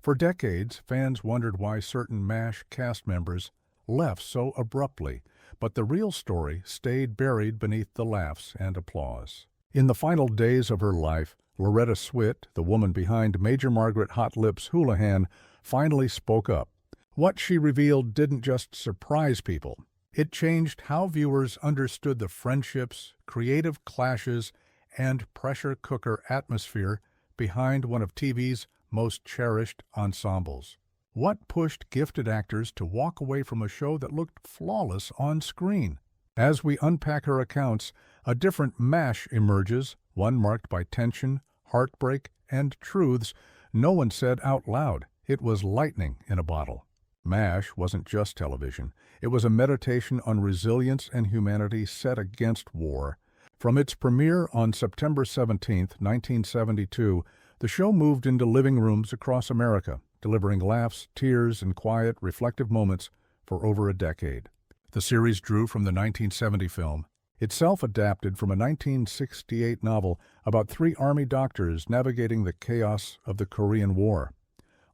For decades, fans wondered why certain MASH cast members left so abruptly, but the real story stayed buried beneath the laughs and applause. In the final days of her life, Loretta Swit, the woman behind Major Margaret Hot Lips Houlihan, finally spoke up. What she revealed didn't just surprise people. It changed how viewers understood the friendships, creative clashes, and pressure cooker atmosphere behind one of TV's most cherished ensembles. What pushed gifted actors to walk away from a show that looked flawless on screen? As we unpack her accounts, a different MASH emerges, one marked by tension, heartbreak, and truths no one said out loud. It was lightning in a bottle. MASH wasn't just television. It was a meditation on resilience and humanity set against war. From its premiere on September 17, 1972, the show moved into living rooms across America, delivering laughs, tears, and quiet, reflective moments for over a decade. The series drew from the 1970 film, itself adapted from a 1968 novel about three Army doctors navigating the chaos of the Korean War.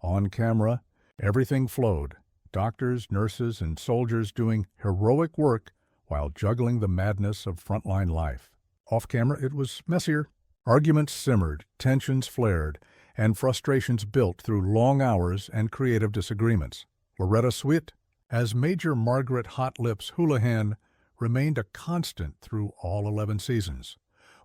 On camera, everything flowed. Doctors, nurses, and soldiers doing heroic work while juggling the madness of frontline life. Off camera, it was messier. Arguments simmered, tensions flared, and frustrations built through long hours and creative disagreements. Loretta Swit, as Major Margaret Hot Lips Houlihan, remained a constant through all 11 seasons,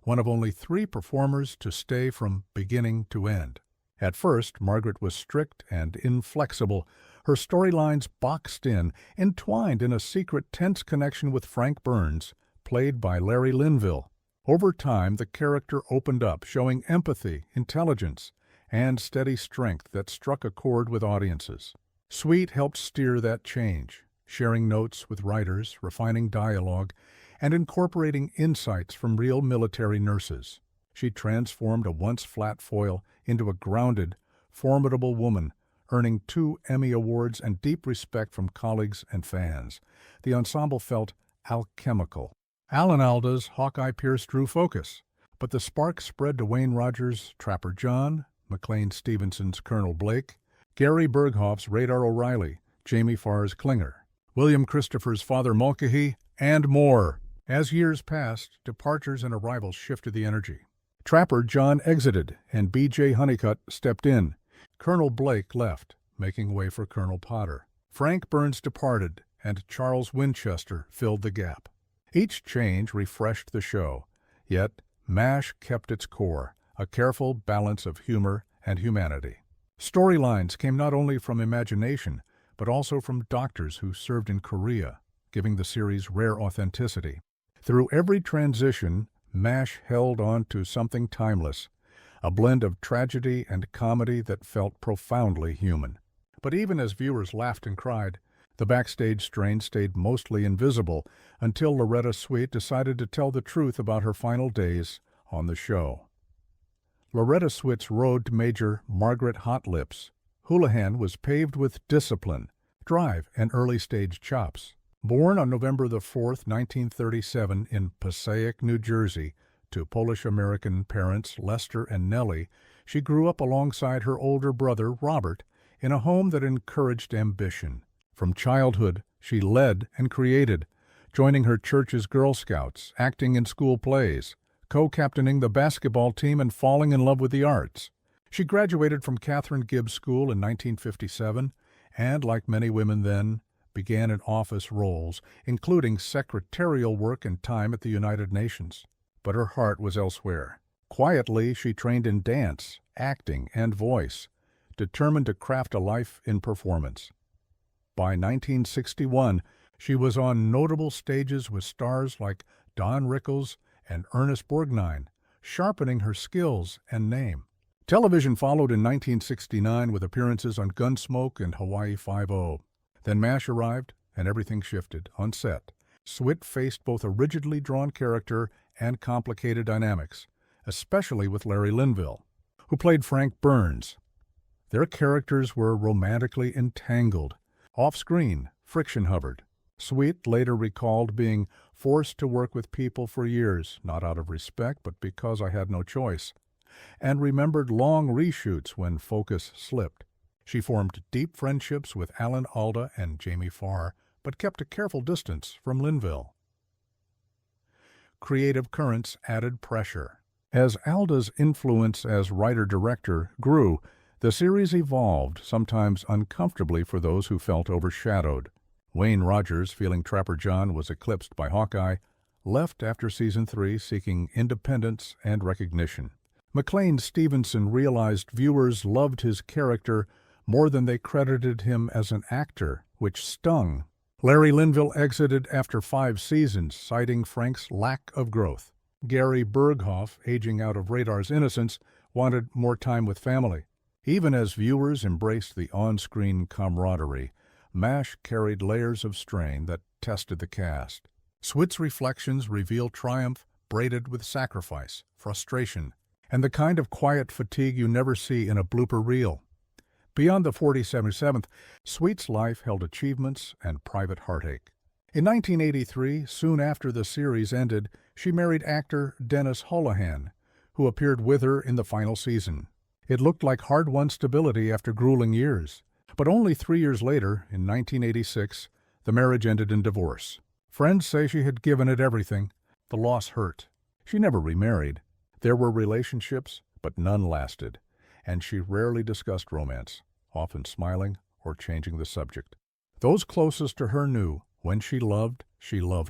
one of only 3 performers to stay from beginning to end. At first, Margaret was strict and inflexible, her storylines boxed in, entwined in a secret tense connection with Frank Burns, played by Larry Linville. Over time, the character opened up, showing empathy, intelligence, and steady strength that struck a chord with audiences. Sweet helped steer that change, sharing notes with writers, refining dialogue, and incorporating insights from real military nurses. She transformed a once flat foil into a grounded, formidable woman, earning 2 Emmy Awards and deep respect from colleagues and fans. The ensemble felt alchemical. Alan Alda's Hawkeye Pierce drew focus, but the spark spread to Wayne Rogers' Trapper John, McLean Stevenson's Colonel Blake, Gary Berghoff's Radar O'Reilly, Jamie Farr's Klinger, William Christopher's Father Mulcahy, and more. As years passed, departures and arrivals shifted the energy. Trapper John exited, and B.J. Honeycutt stepped in. Colonel Blake left, making way for Colonel Potter. Frank Burns departed, and Charles Winchester filled the gap. Each change refreshed the show, yet MASH kept its core, a careful balance of humor and humanity. Storylines came not only from imagination, but also from doctors who served in Korea, giving the series rare authenticity. Through every transition, MASH held on to something timeless, a blend of tragedy and comedy that felt profoundly human. But even as viewers laughed and cried, the backstage strain stayed mostly invisible until Loretta Swit decided to tell the truth about her final days on the show. Loretta Swit's road to Major Margaret Hot Lips Houlihan was paved with discipline, drive, and early-stage chops. Born on November 4, 1937 in Passaic, New Jersey, to Polish-American parents Lester and Nellie, she grew up alongside her older brother Robert in a home that encouraged ambition. From childhood, she led and created, joining her church's Girl Scouts, acting in school plays, co-captaining the basketball team, and falling in love with the arts. She graduated from Catherine Gibbs School in 1957 and, like many women then, began in office roles, including secretarial work and time at the United Nations. But her heart was elsewhere. Quietly, she trained in dance, acting, and voice, determined to craft a life in performance. By 1961, she was on notable stages with stars like Don Rickles and Ernest Borgnine, sharpening her skills and name. Television followed in 1969 with appearances on Gunsmoke and Hawaii Five-0. Then MASH arrived, and everything shifted. On set, Swit faced both a rigidly drawn character and complicated dynamics, especially with Larry Linville, who played Frank Burns. Their characters were romantically entangled. Off-screen, friction hovered. Swit later recalled being forced to work with people for years, not out of respect, but because I had no choice, and remembered long reshoots when focus slipped. She formed deep friendships with Alan Alda and Jamie Farr, but kept a careful distance from Linville. Creative currents added pressure. As Alda's influence as writer-director grew, the series evolved, sometimes uncomfortably for those who felt overshadowed. Wayne Rogers, feeling Trapper John was eclipsed by Hawkeye, left after Season 3 seeking independence and recognition. McLean Stevenson realized viewers loved his character more than they credited him as an actor, which stung. Larry Linville exited after 5 seasons, citing Frank's lack of growth. Gary Berghoff, aging out of Radar's innocence, wanted more time with family. Even as viewers embraced the on-screen camaraderie, MASH carried layers of strain that tested the cast. Swit's reflections reveal triumph braided with sacrifice, frustration, and the kind of quiet fatigue you never see in a blooper reel. Beyond the 47th, Swit's life held achievements and private heartache. In 1983, soon after the series ended, she married actor Dennis Holohan, who appeared with her in the final season. It looked like hard-won stability after grueling years. But only 3 years later, in 1986, the marriage ended in divorce. Friends say she had given it everything. The loss hurt. She never remarried. There were relationships, but none lasted, and she rarely discussed romance, often smiling or changing the subject. Those closest to her knew, when she loved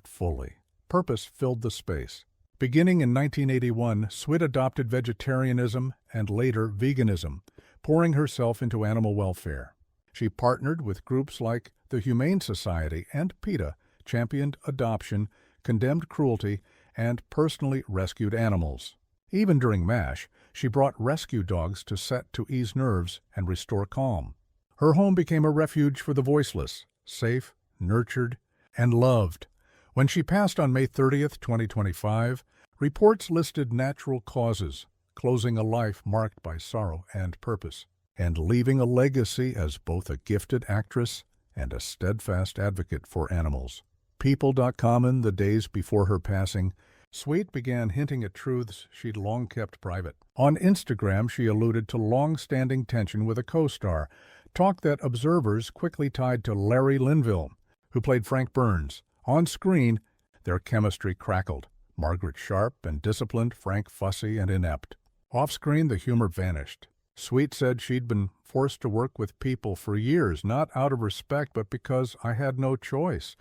fully. Purpose filled the space. Beginning in 1981, Swit adopted vegetarianism and later veganism, pouring herself into animal welfare. She partnered with groups like the Humane Society and PETA, championed adoption, condemned cruelty, and personally rescued animals. Even during MASH, she brought rescue dogs to set to ease nerves and restore calm. Her home became a refuge for the voiceless, safe, nurtured, and loved. When she passed on May 30th, 2025, reports listed natural causes, closing a life marked by sorrow and purpose, and leaving a legacy as both a gifted actress and a steadfast advocate for animals. People.com in the days before her passing, Swit began hinting at truths she'd long kept private. On Instagram, she alluded to long-standing tension with a co-star, talk that observers quickly tied to Larry Linville, who played Frank Burns. On screen, their chemistry crackled. Margaret sharp and disciplined, Frank fussy and inept. Off-screen, the humor vanished. Swit said she'd been forced to work with people for years, not out of respect, but because I had no choice,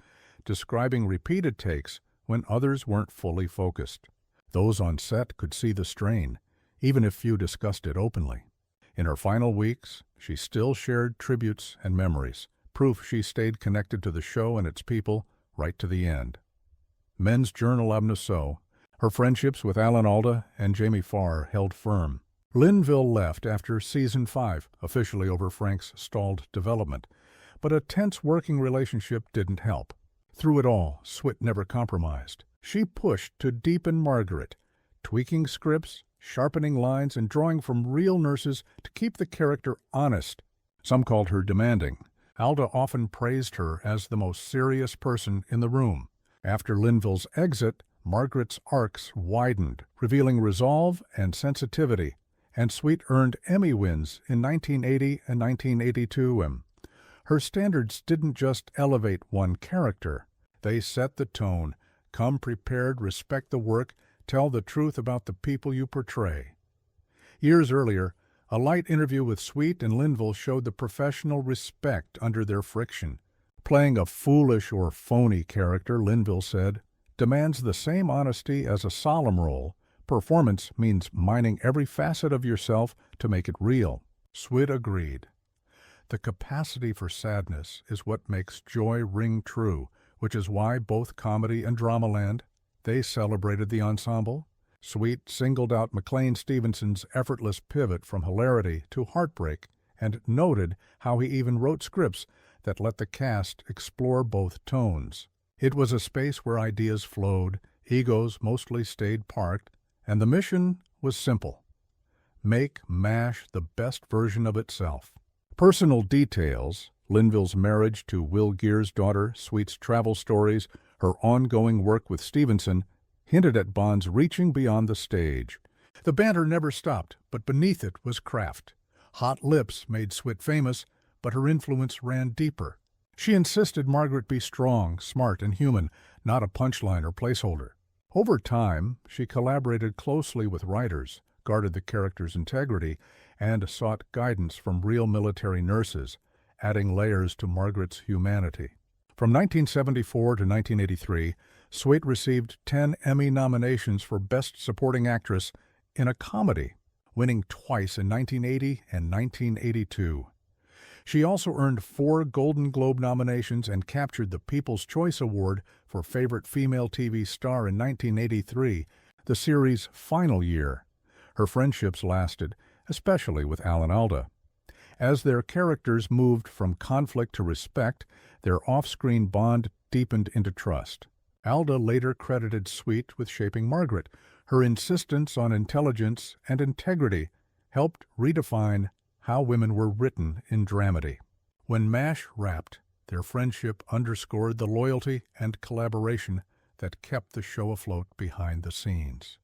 describing repeated takes when others weren't fully focused. Those on set could see the strain, even if few discussed it openly. In her final weeks, she still shared tributes and memories, proof she stayed connected to the show and its people right to the end. Men's Journal of Nassau, her friendships with Alan Alda and Jamie Farr held firm. Linville left after Season 5, officially over Frank's stalled development, but a tense working relationship didn't help. Through it all, Swit never compromised. She pushed to deepen Margaret, tweaking scripts, sharpening lines, and drawing from real nurses to keep the character honest. Some called her demanding. Alda often praised her as the most serious person in the room. After Linville's exit, Margaret's arcs widened, revealing resolve and sensitivity, and Swit earned Emmy wins in 1980 and 1982. Her standards didn't just elevate one character. They set the tone. Come prepared, respect the work, tell the truth about the people you portray. Years earlier, a light interview with Swit and Linville showed the professional respect under their friction. Playing a foolish or phony character, Linville said, demands the same honesty as a solemn role. Performance means mining every facet of yourself to make it real. Swit agreed. The capacity for sadness is what makes joy ring true, which is why both Comedy and Dramaland, they celebrated the ensemble. Swit singled out McLean Stevenson's effortless pivot from hilarity to heartbreak and noted how he even wrote scripts that let the cast explore both tones. It was a space where ideas flowed, egos mostly stayed parked, and the mission was simple: make MASH the best version of itself. Personal details, Linville's marriage to Will Geer's daughter, Swit's travel stories, her ongoing work with Stevenson, hinted at bonds reaching beyond the stage. The banter never stopped, but beneath it was craft. Hot lips made Swit famous, but her influence ran deeper. She insisted Margaret be strong, smart, and human, not a punchline or placeholder. Over time, she collaborated closely with writers, guarded the character's integrity, and sought guidance from real military nurses, adding layers to Margaret's humanity. From 1974 to 1983, Swit received 10 Emmy nominations for Best Supporting Actress in a comedy, winning twice in 1980 and 1982. She also earned 4 Golden Globe nominations and captured the People's Choice Award for Favorite Female TV Star in 1983, the series' final year. Her friendships lasted, especially with Alan Alda. As their characters moved from conflict to respect, their off-screen bond deepened into trust. Alda later credited Swit with shaping Margaret. Her insistence on intelligence and integrity helped redefine how women were written in dramedy. When MASH wrapped, their friendship underscored the loyalty and collaboration that kept the show afloat behind the scenes.